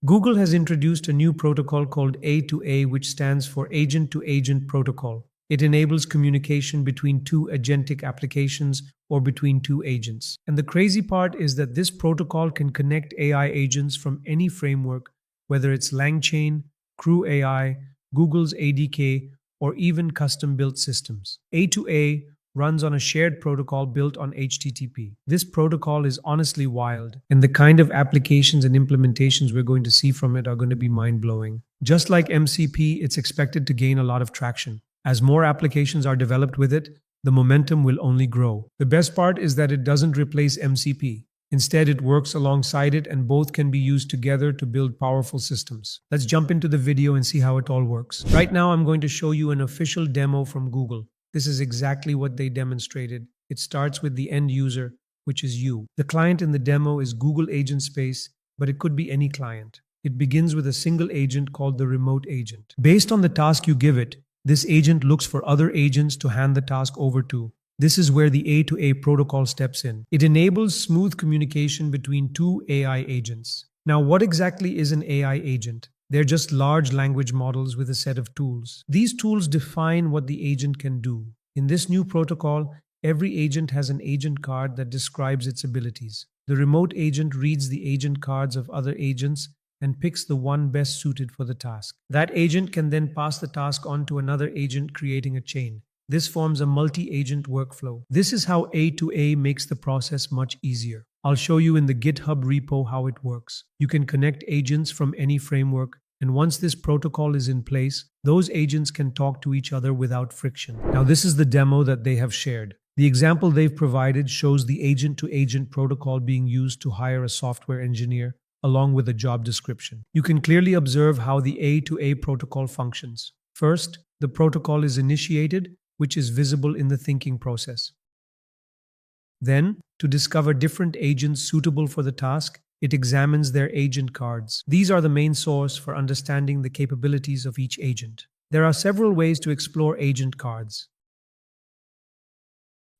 Google has introduced a new protocol called A2A, which stands for Agent-to-Agent Protocol. It enables communication between two agentic applications or between two agents. And the crazy part is that this protocol can connect AI agents from any framework, whether it's LangChain, Crew AI, Google's ADK, or even custom-built systems. A2A runs on a shared protocol built on HTTP. This protocol is honestly wild, and the kind of applications and implementations we're going to see from it are going to be mind-blowing. Just like MCP, it's expected to gain a lot of traction. As more applications are developed with it, the momentum will only grow. The best part is that it doesn't replace MCP. Instead, it works alongside it, and both can be used together to build powerful systems. Let's jump into the video and see how it all works. Right now, I'm going to show you an official demo from Google. This is exactly what they demonstrated. It starts with the end user, which is you. The client in the demo is Google Agent Space, but it could be any client. It begins with a single agent called the remote agent. Based on the task you give it, this agent looks for other agents to hand the task over to. This is where the A2A protocol steps in. It enables smooth communication between two AI agents. Now, what exactly is an AI agent? They're just large language models with a set of tools. These tools define what the agent can do. In this new protocol, every agent has an agent card that describes its abilities. The remote agent reads the agent cards of other agents and picks the one best suited for the task. That agent can then pass the task on to another agent, creating a chain. This forms a multi-agent workflow. This is how A2A makes the process much easier. I'll show you in the GitHub repo how it works. You can connect agents from any framework, and once this protocol is in place, those agents can talk to each other without friction. Now, this is the demo that they have shared. The example they've provided shows the agent-to-agent protocol being used to hire a software engineer, along with a job description. You can clearly observe how the A2A protocol functions. First, the protocol is initiated, which is visible in the thinking process. Then, to discover different agents suitable for the task, it examines their agent cards. These are the main source for understanding the capabilities of each agent. There are several ways to explore agent cards.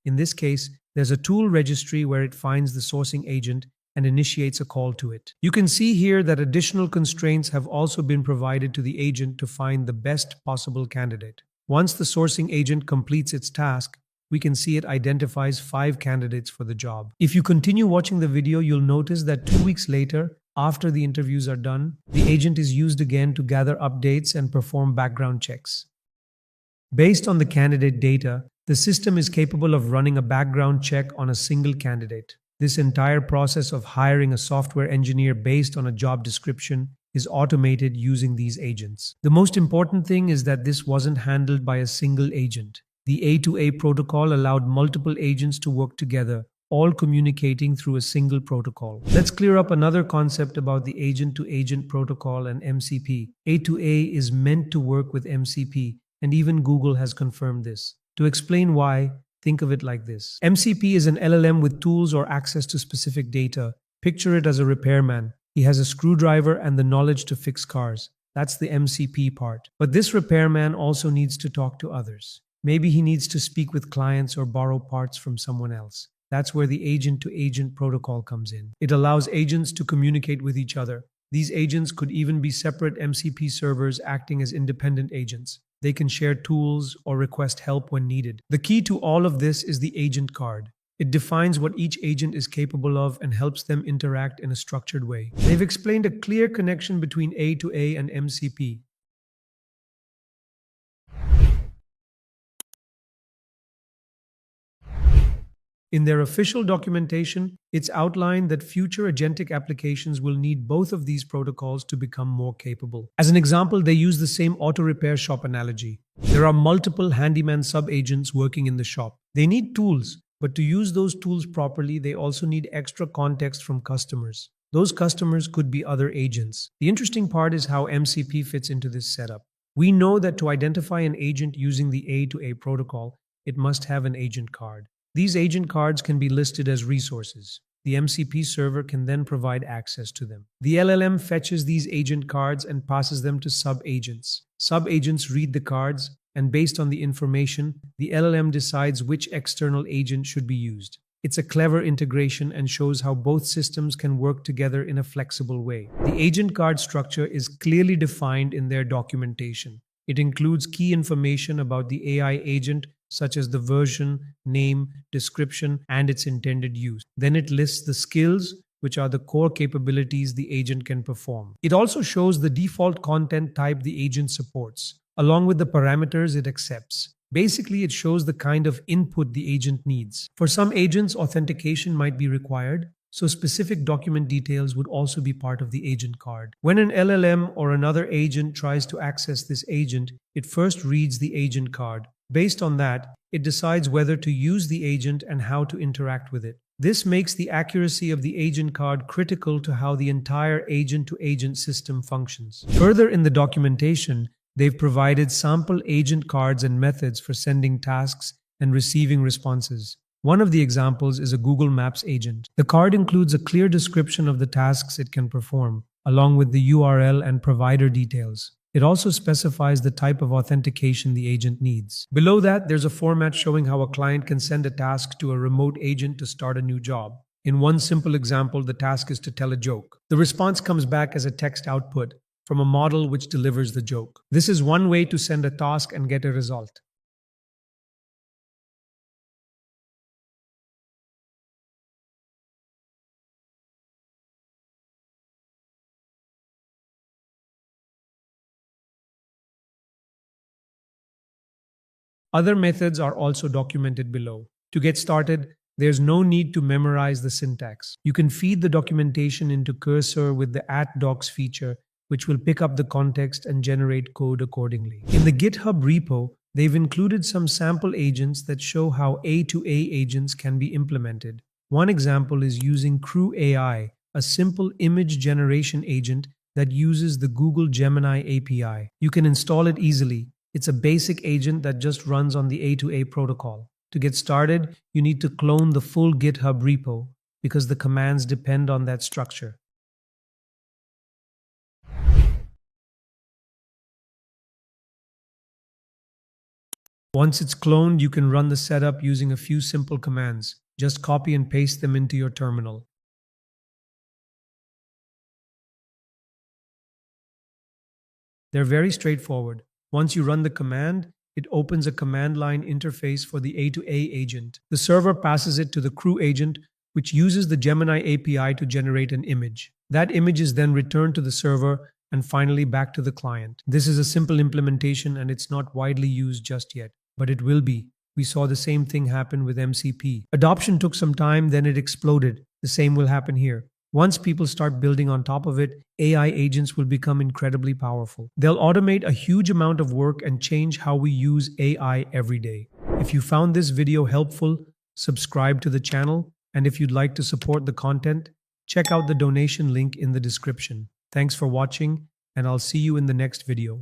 In this case, there's a tool registry where it finds the sourcing agent and initiates a call to it. You can see here that additional constraints have also been provided to the agent to find the best possible candidate. Once the sourcing agent completes its task, we can see it identifies 5 candidates for the job. If you continue watching the video, you'll notice that 2 weeks later, after the interviews are done, the agent is used again to gather updates and perform background checks. Based on the candidate data, the system is capable of running a background check on a single candidate. This entire process of hiring a software engineer based on a job description is automated using these agents. The most important thing is that this wasn't handled by a single agent. The A2A protocol allowed multiple agents to work together, all communicating through a single protocol. Let's clear up another concept about the agent-to-agent protocol and MCP. A2A is meant to work with MCP, and even Google has confirmed this. To explain why, think of it like this. MCP is an LLM with tools or access to specific data. Picture it as a repairman. He has a screwdriver and the knowledge to fix cars. That's the MCP part. But this repairman also needs to talk to others. Maybe he needs to speak with clients or borrow parts from someone else. That's where the agent-to-agent protocol comes in. It allows agents to communicate with each other. These agents could even be separate MCP servers acting as independent agents. They can share tools or request help when needed. The key to all of this is the agent card. It defines what each agent is capable of and helps them interact in a structured way. They've explained a clear connection between A2A and MCP. In their official documentation, it's outlined that future agentic applications will need both of these protocols to become more capable. As an example, they use the same auto repair shop analogy. There are multiple handyman sub-agents working in the shop. They need tools, but to use those tools properly, they also need extra context from customers. Those customers could be other agents. The interesting part is how MCP fits into this setup. We know that to identify an agent using the A2A protocol, it must have an agent card. These agent cards can be listed as resources. The MCP server can then provide access to them. The LLM fetches these agent cards and passes them to sub-agents. Sub-agents read the cards, and based on the information, the LLM decides which external agent should be used. It's a clever integration and shows how both systems can work together in a flexible way. The agent card structure is clearly defined in their documentation. It includes key information about the AI agent, such as the version, name, description, and its intended use. Then it lists the skills, which are the core capabilities the agent can perform. It also shows the default content type the agent supports, along with the parameters it accepts. Basically, it shows the kind of input the agent needs. For some agents, authentication might be required, so specific document details would also be part of the agent card. When an LLM or another agent tries to access this agent, it first reads the agent card. Based on that, it decides whether to use the agent and how to interact with it. This makes the accuracy of the agent card critical to how the entire agent-to-agent system functions. Further in the documentation, they've provided sample agent cards and methods for sending tasks and receiving responses. One of the examples is a Google Maps agent. The card includes a clear description of the tasks it can perform, along with the URL and provider details. It also specifies the type of authentication the agent needs. Below that, there's a format showing how a client can send a task to a remote agent to start a new job. In one simple example, the task is to tell a joke. The response comes back as a text output from a model which delivers the joke. This is one way to send a task and get a result. Other methods are also documented below. To get started, there's no need to memorize the syntax. You can feed the documentation into Cursor with the @docs feature, which will pick up the context and generate code accordingly. In the GitHub repo, they've included some sample agents that show how A2A agents can be implemented. One example is using Crew AI, a simple image generation agent that uses the Google Gemini API. You can install it easily. It's a basic agent that just runs on the A2A protocol. To get started, you need to clone the full GitHub repo because the commands depend on that structure. Once it's cloned, you can run the setup using a few simple commands. Just copy and paste them into your terminal. They're very straightforward. Once you run the command, it opens a command line interface for the A2A agent. The server passes it to the Crew agent, which uses the Gemini API to generate an image. That image is then returned to the server and finally back to the client. This is a simple implementation and it's not widely used just yet, but it will be. We saw the same thing happen with MCP. Adoption took some time, then it exploded. The same will happen here. Once people start building on top of it, AI agents will become incredibly powerful. They'll automate a huge amount of work and change how we use AI every day. If you found this video helpful, subscribe to the channel, and if you'd like to support the content, check out the donation link in the description. Thanks for watching, and I'll see you in the next video.